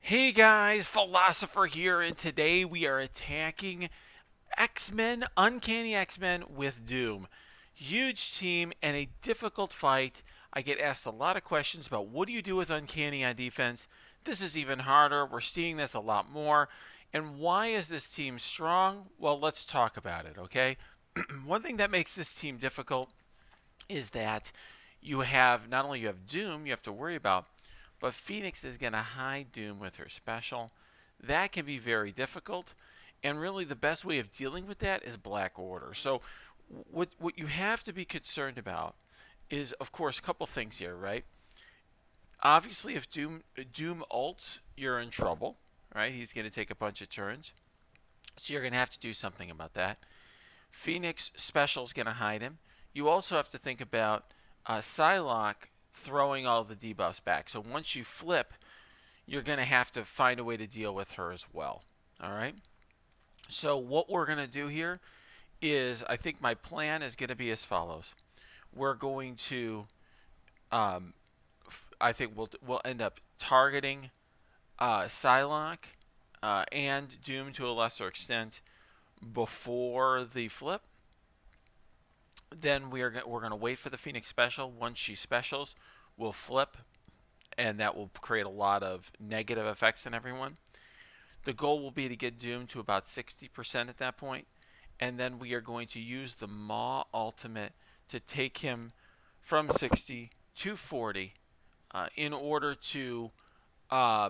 Hey guys, Philosopher here, and today we are attacking X-Men, Uncanny X-Men with Doom. Huge team and a difficult fight. I get asked a lot of questions about what do you do with Uncanny on defense. This is even harder. We're seeing this a lot more. And why is this team strong? Well, let's talk about it, okay? One thing that makes this team difficult is that you have not only you have Doom you have to worry about, but Phoenix is going to hide Doom with her special. That can be very difficult, and really the best way of dealing with that is Black Order. So what you have to be concerned about is, of course, a couple things here, right? Obviously, if Doom ults, you're in trouble, right? He's going to take a bunch of turns, so you're going to have to do something about that. Phoenix special is going to hide him. You also have to think about Psylocke throwing all the debuffs back. So once you flip, you're going to have to find a way to deal with her as well. All right? So what we're going to do here is, I think my plan is going to be as follows. We're going to, I think we'll end up targeting Psylocke and Doom to a lesser extent before the flip. Then we're going to wait for the Phoenix special. Once she specials, we'll flip, and that will create a lot of negative effects on everyone. The goal will be to get Doom to about 60% at that point, and then we are going to use the Maw ultimate to take him from 60 to 40 in order to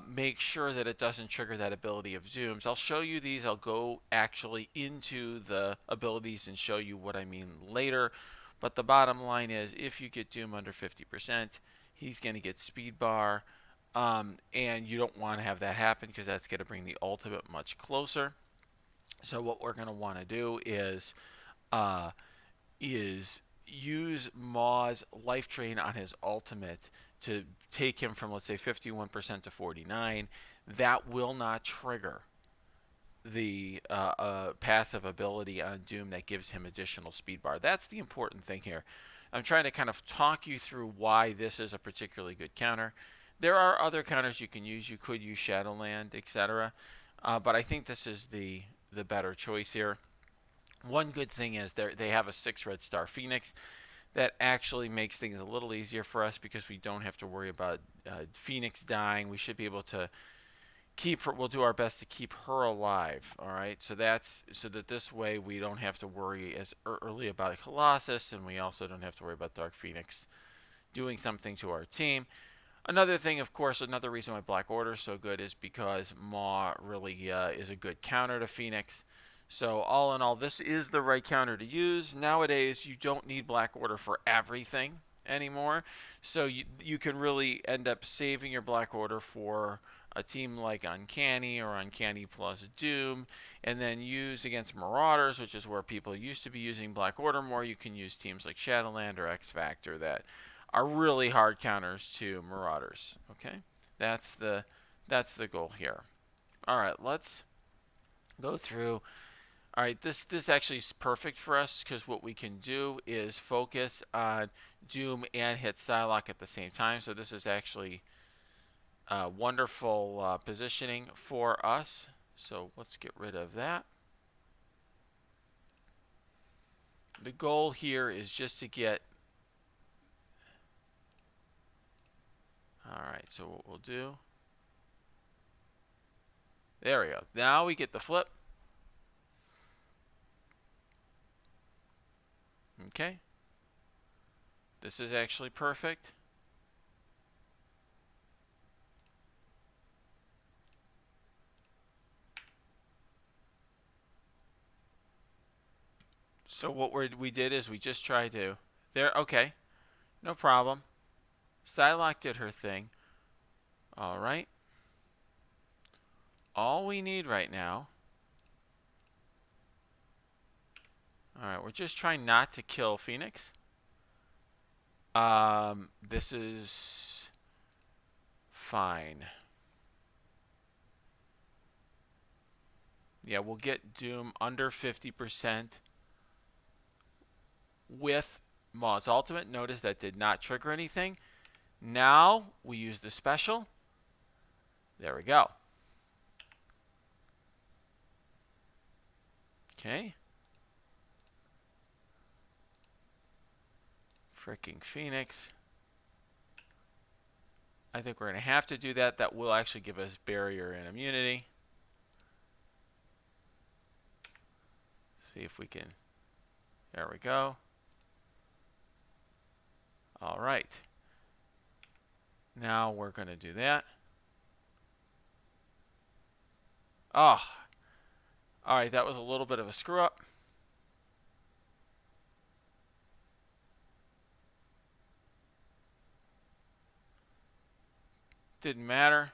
make sure that it doesn't trigger that ability of Doom's. I'll show you these. I'll go actually into the abilities and show you what I mean later. But the bottom line is, if you get Doom under 50%, he's going to get speed bar. And you don't want to have that happen because that's going to bring the ultimate much closer. So what we're going to want to do uh, is use Maw's life drain on his ultimate to take him from, let's say, 51% to 49. That will not trigger the passive ability on Doom that gives him additional speed bar. That's the important thing here. I'm trying to kind of talk you through why this is a particularly good counter. There are other counters you can use. You could use Shadowland, etc. But I think this is the better choice here. One good thing is they have a 6 red star Phoenix. That actually makes things a little easier for us because we don't have to worry about Phoenix dying. We should be able to keep her. We'll do our best to keep her alive. All right. So that this way we don't have to worry as early about Colossus, and we also don't have to worry about Dark Phoenix doing something to our team. Another thing, of course, another reason why Black Order is so good is because Maw really is a good counter to Phoenix. So all in all, this is the right counter to use. Nowadays, you don't need Black Order for everything anymore. So you can really end up saving your Black Order for a team like Uncanny or Uncanny plus Doom, and then use against Marauders, which is where people used to be using Black Order more. You can use teams like Shadowland or X Factor that are really hard counters to Marauders. Okay, that's the goal here. All right, let's go through. All right, this actually is perfect for us because what we can do is focus on Doom and hit Psylocke at the same time. So this is actually wonderful positioning for us. So let's get rid of that. The goal here is just to get. All right, so what we'll do. There we go. Now we get the flip. Okay. This is actually perfect. So what we did is we just tried to. There, okay. No problem. Psylocke did her thing. All right. All we need right now. All right, we're just trying not to kill Phoenix. This is fine. Yeah, we'll get Doom under 50% with Maw's ultimate. Notice that did not trigger anything. Now we use the special. There we go. Okay. Freaking Phoenix. I think we're going to have to do that. That will actually give us barrier and immunity. See if we can. There we go. All right. Now we're going to do that. Oh. All right, that was a little bit of a screw up. Didn't matter.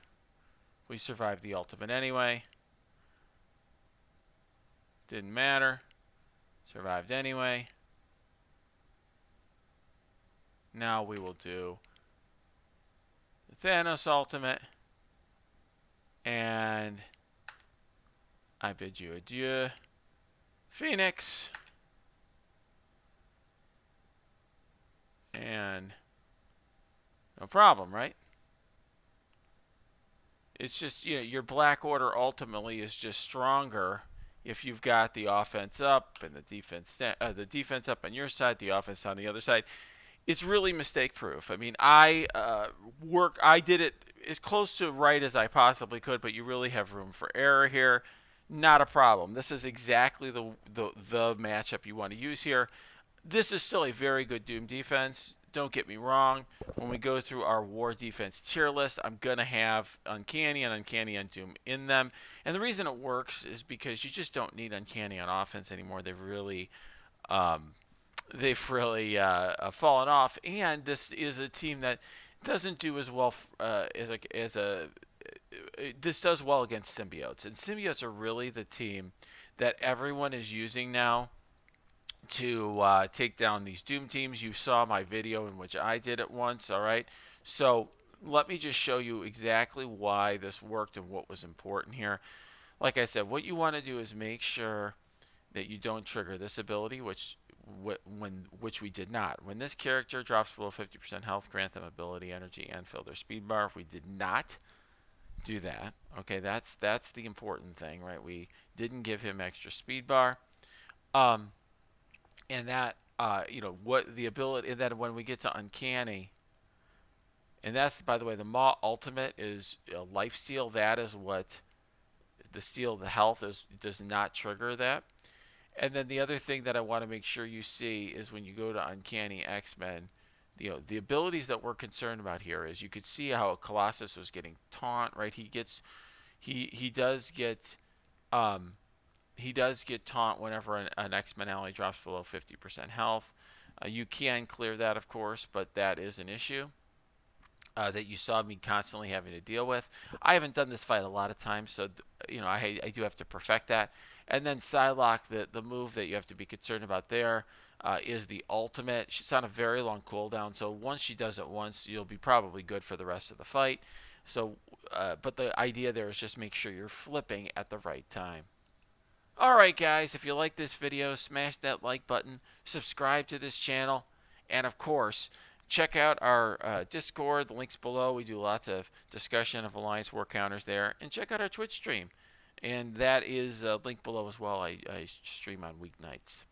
We survived the ultimate anyway. Didn't matter. Survived anyway. Now we will do the Thanos ultimate. And I bid you adieu, Phoenix. And no problem, right? It's just, your Black Order ultimately is just stronger if you've got the offense up and the defense up on your side, the offense on the other side. It's really mistake proof. I mean, I did it as close to right as I possibly could, but you really have room for error here. Not a problem. This is exactly the matchup you want to use here. This is still a very good Doom defense. Don't get me wrong. When we go through our war defense tier list, I'm going to have Uncanny and Uncanny on Doom in them. And the reason it works is because you just don't need Uncanny on offense anymore. They've really fallen off. And this is a team that doesn't do as well this does well against symbiotes. And symbiotes are really the team that everyone is using now to take down these Doom teams. You saw my video in which I did it once, all right? So let me just show you exactly why this worked and what was important here. Like I said, what you want to do is make sure that you don't trigger this ability, which we did not. When this character drops below 50% health, grant them ability, energy, and fill their speed bar. We did not do that. Okay, that's the important thing, right? We didn't give him extra speed bar. And that, what the ability, and then when we get to Uncanny, and that's, by the way, the Maw Ultimate is a life steal. That is what the steal of the health does not trigger that. And then the other thing that I want to make sure you see is when you go to Uncanny X-Men, the abilities that we're concerned about here is you could see how Colossus was getting taunt, right? He does get taunt whenever an X-Men ally drops below 50% health. You can clear that, of course, but that is an issue that you saw me constantly having to deal with. I haven't done this fight a lot of times, so I do have to perfect that. And then Psylocke, the move that you have to be concerned about there is the ultimate. She's on a very long cooldown, so once she does it once, you'll be probably good for the rest of the fight. So, but the idea there is just make sure you're flipping at the right time. Alright guys, if you like this video, smash that like button, subscribe to this channel, and of course, check out our Discord, the link's below. We do lots of discussion of Alliance War counters there, and check out our Twitch stream. And that is linked below as well. I stream on weeknights.